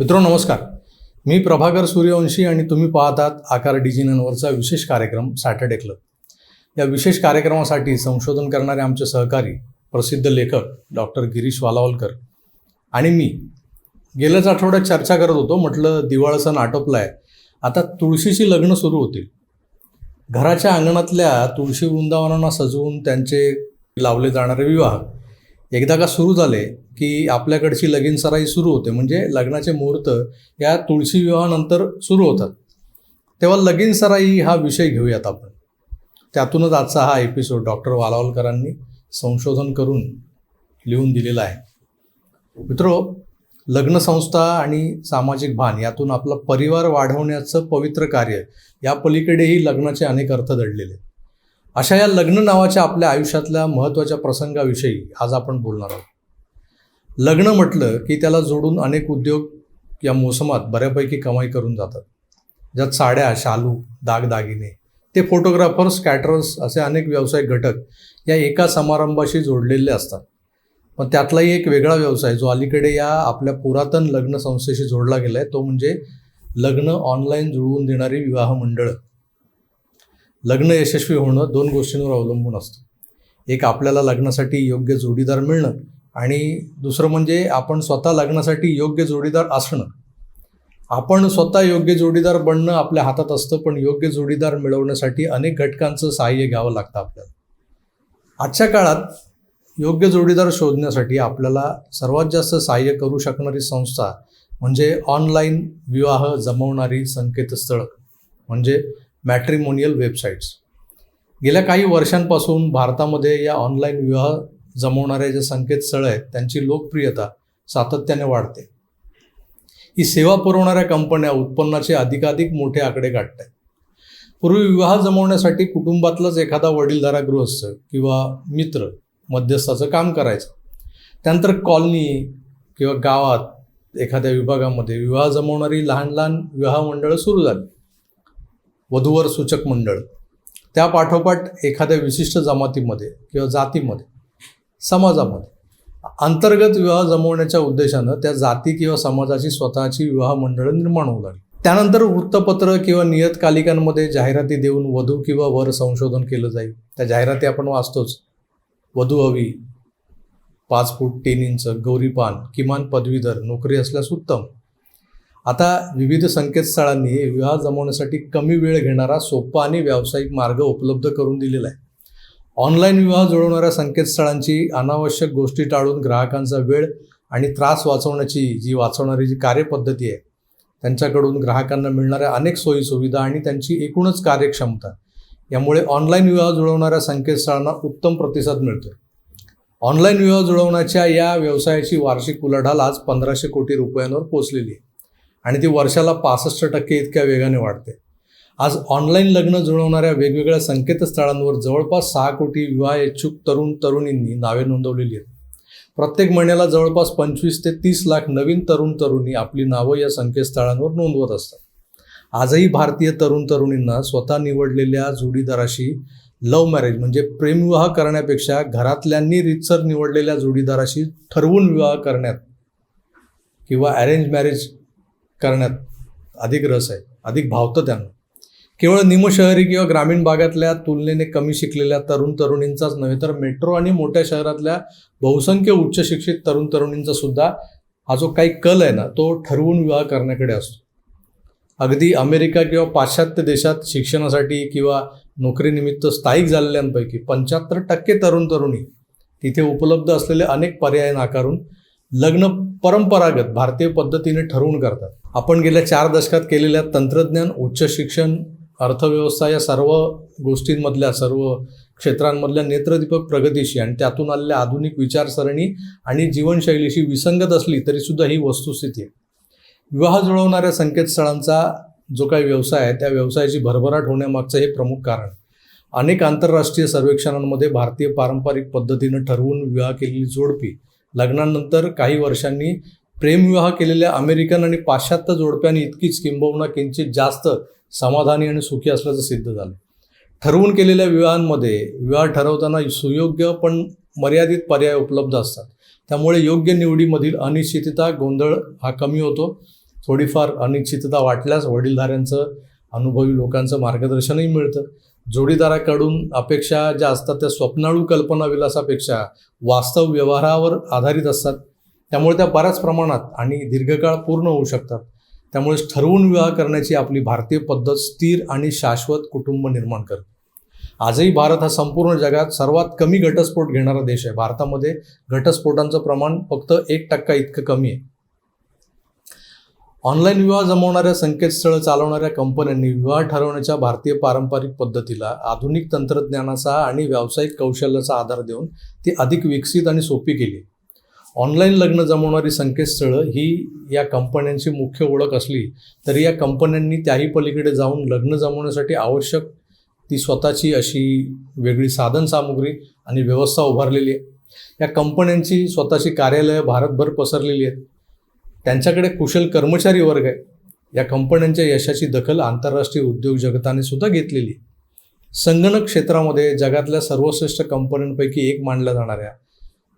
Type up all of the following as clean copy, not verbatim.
मित्रांनो नमस्कार. मी प्रभाकर सूर्यवंशी आणि तुम्ही पाहतात आकार डिजिनवरचा विशेष कार्यक्रम सॅटर्डे क्लब. या विशेष कार्यक्रमासाठी संशोधन करणारे आमचे सहकारी प्रसिद्ध लेखक डॉक्टर गिरीश वालावलकर आणि मी गेल्याच आठवड्यात चर्चा करत होतो. म्हटलं दिवाळी सण आटोपला आहे, आता तुळशीची लग्न सुरू होतील. घराच्या अंगणातल्या तुळशी वृंदावनांना सजवून त्यांचे लावले जाणारे विवाह एकदा का सुरू झाले की आपल्याकडची लगीनसराई सुरू होते. म्हणजे लग्नाचे मुहूर्त या तुळशी विवाहानंतर सुरू होतात. तेव्हा लगीनसराई हा विषय घेऊयात आपण. त्यातूनच आजचा हा एपिसोड डॉक्टर वालावलकरांनी संशोधन करून लिहून दिलेला आहे. मित्रो, लग्नसंस्था आणि सामाजिक भान यातून आपला परिवार वाढवण्याचं पवित्र कार्य, या पलीकडेही लग्नाचे अनेक अर्थ दडलेले. अशा या लग्न नावाच्या आपल्या आयुष्यातल्या महत्त्वाच्या प्रसंगाविषयी आज आपण बोलणार आहोत. लग्न म्हटलं की त्याला जोडून अनेक उद्योग या मोसमात बऱ्यापैकी कमाई करून जातात. ज्यात साड्या, शालू, दागदागिने ते फोटोग्राफर्स, कॅटरर्स असे अनेक व्यावसायिक घटक या एका समारंभाशी जोडलेले असतात. पण त्यातलाही एक वेगळा व्यवसाय जो अलीकडे या आपल्या पुरातन लग्न संस्थेशी जोडला गेला आहे, तो म्हणजे लग्न ऑनलाईन जुळवून देणारी विवाह मंडळं. लग्न यशस्वी होणं दोन गोष्टींवर अवलंबून असतं. एक आपल्याला लग्नासाठी योग्य जोडीदार मिळणं आणि दुसरं म्हणजे आपण स्वतः लग्नासाठी योग्य जोडीदार असणं. आपण स्वतः योग्य जोडीदार बनणं आपल्या हातात असतं, पण योग्य जोडीदार मिळवण्यासाठी अनेक घटकांचं सहाय्य घ्यावं लागतं आपल्याला. आजच्या काळात योग्य जोडीदार शोधण्यासाठी आपल्याला सर्वात जास्त सहाय्य करू शकणारी संस्था म्हणजे ऑनलाईन विवाह जमवणारी संकेतस्थळं म्हणजे मॅट्रिमोनियल वेबसाईट्स. गेल्या काही वर्षांपासून भारतामध्ये या ऑनलाईन विवाह जमवणाऱ्या जे संकेतस्थळं आहेत त्यांची लोकप्रियता सातत्याने वाढते. ही सेवा पुरवणाऱ्या कंपन्या उत्पन्नाचे अधिकाधिक मोठे आकडे गाठत आहेत. पूर्वी विवाह जमवण्यासाठी कुटुंबातलाच एखादा वडीलधारा गृहस्थ किंवा मित्र मध्यस्थाचं काम करायचं. त्यानंतर कॉलनी किंवा गावात एखाद्या विभागामध्ये विवाह जमवणारी लहान लहान विवाह मंडळं सुरू झाली. वधूवर सूचक मंडळ, त्या पाठोपाठ एखाद्या विशिष्ट जमातीमध्ये किंवा जातीमध्ये, समाजामध्ये अंतर्गत विवाह जमवण्याच्या उद्देशानं त्या जाती किंवा समाजाची स्वतःची विवाह मंडळं निर्माण होऊ लागली. त्यानंतर वृत्तपत्र किंवा नियतकालिकांमध्ये जाहिराती देऊन वधू किंवा वर संशोधन केलं जाईल. त्या जाहिराती आपण वाचतोच. वधू हवी, 5 फूट 3 इंच, गौरीपान, किमान पदवीधर, नोकरी असल्यास उत्तम. आता विविध संकेतस्थळांनी विवाह जमवण्यासाठी कमी वेळ घेणारा सोपा आणि व्यावसायिक मार्ग उपलब्ध करून दिलेला आहे. ऑनलाईन विवाह जुळवणाऱ्या संकेतस्थळांची अनावश्यक गोष्टी टाळून ग्राहकांचा वेळ आणि त्रास वाचवणारी जी कार्यपद्धती आहे, त्यांच्याकडून ग्राहकांना मिळणाऱ्या अनेक सोयीसुविधा आणि त्यांची एकूणच कार्यक्षमता यामुळे ऑनलाईन विवाह जुळवणाऱ्या संकेतस्थळांना उत्तम प्रतिसाद मिळतो. ऑनलाईन विवाह जुळवण्याच्या या व्यवसायाची वार्षिक उलाढाल आज 1500 कोटी रुपयांवर पोचलेली आहे आणि ती वर्षाला 65% इतक्या वेगाने वाढते. आज ऑनलाईन लग्न जुळवणाऱ्या वेगवेगळ्या संकेतस्थळांवर जवळपास 6 कोटी विवाह इच्छुक तरुणींनी नावे नोंदवलेली आहेत. प्रत्येक महिन्याला जवळपास 25 ते 30 लाख नवीन तरुणी आपली नावं या संकेतस्थळांवर नोंदवत असतात. आजही भारतीय तरुणींना स्वतः निवडलेल्या जोडीदाराशी लव्ह मॅरेज म्हणजे प्रेमविवाह करण्यापेक्षा घरातल्यांनी रीतसर निवडलेल्या जोडीदाराशी ठरवून विवाह करण्यात किंवा अरेंज मॅरेज करण्यात अधिक रस आहे, अधिक भावतं त्यांना. केवळ निमशहरी किंवा ग्रामीण भागातल्या तुलनेने कमी शिकलेल्या तरुणींचाच नव्हे तर मेट्रो आणि मोठ्या शहरातल्या बहुसंख्य उच्च शिक्षित तरुणींचा सुद्धा हा जो काही कल आहे ना, तो ठरवून विवाह करण्याकडे असतो. अगदी अमेरिका किंवा पाश्चात्य देशात शिक्षणासाठी किंवा नोकरीनिमित्त स्थायिक झालेल्यांपैकी 75% तरुणी तिथे उपलब्ध असलेले अनेक पर्याय नाकारून लग्न परंपरागत भारतीय पद्धतीने ठरवून करतात. आपण गेल्या 4 दशकात केलेल्या तंत्रज्ञान, उच्च शिक्षण, अर्थव्यवस्था या सर्व गोष्टींमधल्या, सर्व क्षेत्रांमधल्या नेत्रदीपक प्रगतीशी आणि त्यातून आलेल्या आधुनिक विचारसरणी आणि जीवनशैलीशी विसंगत असली तरीसुद्धा ही वस्तुस्थिती आहे. विवाह जुळवणाऱ्या संकेतस्थळांचा जो काही व्यवसाय आहे त्या व्यवसायाची भरभराट होण्यामागचं हे प्रमुख कारण. अनेक आंतरराष्ट्रीय सर्वेक्षणांमध्ये भारतीय पारंपरिक पद्धतीनं ठरवून विवाह केलेली जोडपी लग्नानंतर काही वर्षांनी प्रेमविवाह केलेल्या अमेरिकन आणि पाश्चात्य जोडप्यांनी इतकीच किंबहुना किंचित जास्त समाधानी आणि सुखी असल्याचं सिद्ध झालं. ठरवून केलेल्या विवाहांमध्ये विवाह ठरवताना सुयोग्य पण मर्यादित पर्याय उपलब्ध असतात. त्यामुळे योग्य निवडीमधील अनिश्चितता, गोंधळ हा कमी होतो थोडीफार अनिश्चितता वाटल्यास वडीलधाऱ्यांचं, अनुभवी लोकांचं मार्गदर्शनही मिळतं. जोडीदाराकडून अपेक्षा ज्या असतात त्या स्वप्नाळू कल्पनाविलासापेक्षा वास्तव व्यवहारावर आधारित असतात. त्यामुळे त्या बऱ्याच प्रमाणात आणि दीर्घकाळ पूर्ण होऊ शकतात. त्यामुळे ठरवून विवाह करण्याची आपली भारतीय पद्धत स्थिर आणि शाश्वत कुटुंब निर्माण करते. आजही भारत हा संपूर्ण जगात सर्वात कमी घटस्फोट घेणारा देश आहे. भारतामध्ये घटस्फोटांचं प्रमाण फक्त 1% इतकं कमी आहे. ऑनलाईन विवाह जमवणाऱ्या संकेतस्थळं चालवणाऱ्या कंपन्यांनी विवाह ठरवण्याच्या भारतीय पारंपरिक पद्धतीला आधुनिक तंत्रज्ञानाचा आणि व्यावसायिक कौशल्याचा आधार देऊन ती अधिक विकसित आणि सोपी केली. ऑनलाईन लग्न जमवणारी संकेतस्थळं ही या कंपन्यांची मुख्य ओळख असली तरी या कंपन्यांनी त्याही पलीकडे जाऊन लग्न जमवण्यासाठी आवश्यक ती स्वतःची अशी वेगळी साधनसामुग्री आणि व्यवस्था उभारलेली आहे. या कंपन्यांची स्वतःची कार्यालयं भारतभर पसरलेली आहेत. त्यांच्याकडे कुशल कर्मचारी वर्ग आहे. या कंपन्यांच्या यशाची दखल आंतरराष्ट्रीय उद्योग जगताने सुद्धा घेतलेली आहे. संगणक क्षेत्रामध्ये जगातल्या सर्वश्रेष्ठ कंपन्यांपैकी एक मानल्या जाणाऱ्या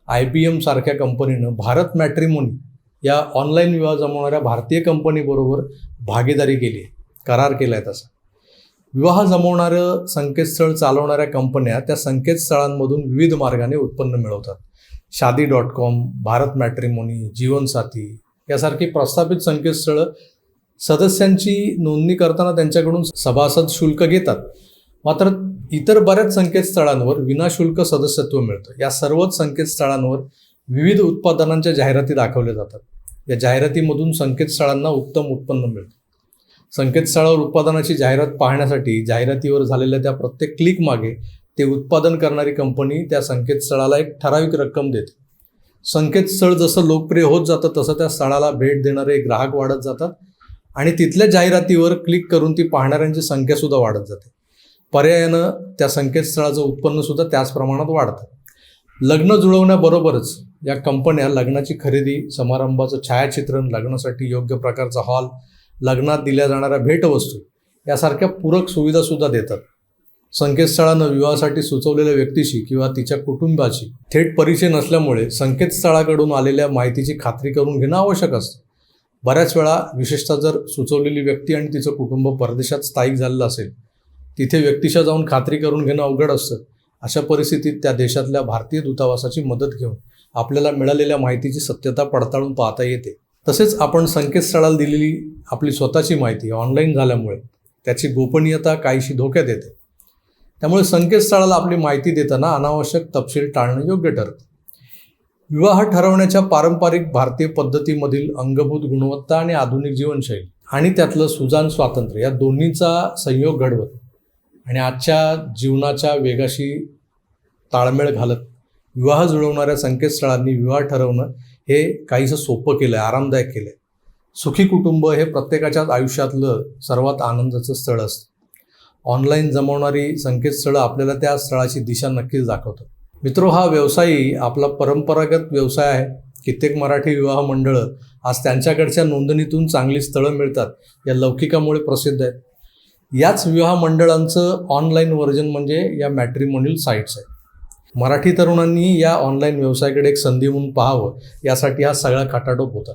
IBM सारख्या कंपनीनं भारत मॅट्रिमोनी या ऑनलाईन विवाह जमवणाऱ्या भारतीय कंपनीबरोबर भागीदारी केली आहे, करार केला आहे. तसा विवाह जमवणारं संकेतस्थळ चालवणाऱ्या कंपन्या त्या संकेतस्थळांमधून विविध मार्गाने उत्पन्न मिळवतात. शादी.com, भारत मॅट्रिमोनी, जीवनसाथी यासारखी प्रस्थापित संकेतस्थळं सदस्यांची नोंदणी करताना त्यांच्याकडून सभासद शुल्क घेतात. मात्र इतर बऱ्याच संकेतस्थळांवर विनाशुल्क सदस्यत्व मिळतं. या सर्वच संकेतस्थळांवर विविध उत्पादनांच्या जाहिराती दाखवल्या जातात. या जाहिरातीमधून संकेतस्थळांना उत्तम उत्पन्न मिळतं. संकेतस्थळावर उत्पादनाची जाहिरात पाहण्यासाठी जाहिरातीवर झालेल्या त्या प्रत्येक क्लिक मागे ते उत्पादन करणारी कंपनी त्या संकेतस्थळाला एक ठराविक रक्कम देते. संकेतस्थळ जसं लोकप्रिय होत जातं तसं त्या स्थळाला भेट देणारे ग्राहक वाढत जातात आणि तिथल्या जाहिरातीवर क्लिक करून ती पाहणाऱ्यांची संख्यासुद्धा वाढत जाते. पर्यायानं त्या संकेतस्थळाचं उत्पन्नसुद्धा त्याच प्रमाणात वाढतं. लग्न जुळवण्याबरोबरच या कंपन्या लग्नाची खरेदी, समारंभाचं छायाचित्रण, लग्नासाठी योग्य प्रकारचा हॉल, लग्नात दिल्या जाणाऱ्या भेटवस्तू यासारख्या पूरक सुविधासुद्धा देतात. संकेतस्थळानं विवाहासाठी सुचवलेल्या व्यक्तीशी किंवा तिच्या कुटुंबाची थेट परिचय नसल्यामुळे संकेतस्थळाकडून आलेल्या माहितीची खात्री करून घेणं आवश्यक असतं. बऱ्याच वेळा विशेषतः जर सुचवलेली व्यक्ती आणि तिचं कुटुंब परदेशात स्थायिक झालेलं असेल, तिथे व्यक्तीशा जाऊन खात्री करून घेणं अवघड असतं. अशा परिस्थितीत त्या देशातल्या भारतीय दूतावासाची मदत घेऊन आपल्याला मिळालेल्या माहितीची सत्यता पडताळून पाहता येते. तसेच आपण संकेतस्थळाला दिलेली आपली स्वतःची माहिती ऑनलाईन झाल्यामुळे त्याची गोपनीयता काहीशी धोक्यात येते. त्यामुळे संकेतस्थळाला आपली माहिती देताना अनावश्यक तपशील टाळणं योग्य ठरतं. विवाह ठरवण्याच्या पारंपरिक भारतीय पद्धतीमधील अंगभूत गुणवत्ता आणि आधुनिक जीवनशैली आणि त्यातलं सुजाण स्वातंत्र्य या दोन्हीचा संयोग घडवत आणि आजच्या जीवनाच्या वेगाशी ताळमेळ घालत विवाह जुळवणाऱ्या संकेतस्थळांनी विवाह ठरवणं हे काहीसं सोपं केलं आहे, आरामदायक केलं आहे. सुखी कुटुंब हे प्रत्येकाच्याच आयुष्यातलं सर्वात आनंदाचं स्थळ असतं. ऑनलाईन जमवणारी संकेतस्थळं आपल्याला त्या स्थळाची दिशा नक्कीच दाखवतात. मित्रो, हा व्यवसायही आपला परंपरागत व्यवसाय आहे. कित्येक मराठी विवाह मंडळं आज त्यांच्याकडच्या नोंदणीतून चांगली स्थळं मिळतात या लौकिकामुळे प्रसिद्ध आहेत. याच विवाह मंडळांचं ऑनलाईन व्हर्जन म्हणजे या मॅट्रिमोनियल साईट्स आहेत. मराठी तरुणांनी या ऑनलाईन व्यवसायाकडे एक संधी म्हणून पाहावं यासाठी हा सगळा खटाटोप होता.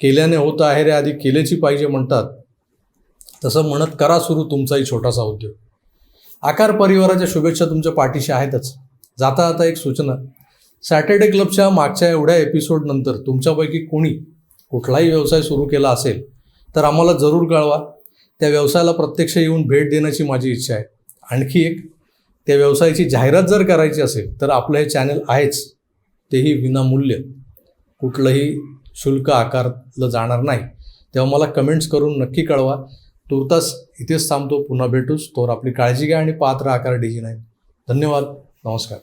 केल्याने होतं आहे रे, आधी केल्याची पाहिजे म्हणतात, तसं म्हणत करा सुरू तुमचाही छोटासा उद्योग. आकार परिवाराच्या शुभेच्छा तुमच्या पाठीशी आहेतच. जाता आता एक सूचना, सॅटर्डे क्लबच्या मागच्या एवढ्या एपिसोडनंतर तुमच्यापैकी कोणी कुठलाही व्यवसाय सुरू केला असेल तर आम्हाला जरूर कळवा. त्या व्यवसायाला प्रत्यक्ष येऊन भेट देण्याची माझी इच्छा आहे. आणखी एक, त्या व्यवसायाची जाहिरात जर करायची असेल तर आपलं हे चॅनल आहेच, तेही विनामूल्य, कुठलंही शुल्क आकारलं जाणार नाही. तेव्हा मला कमेंट्स करून नक्की कळवा. तुर्तास इथेच थांबतो. पुन्हा भेटूच. तोवर आपली काळजी घ्या आणि पाहत राहा आकार DG9. धन्यवाद. नमस्कार.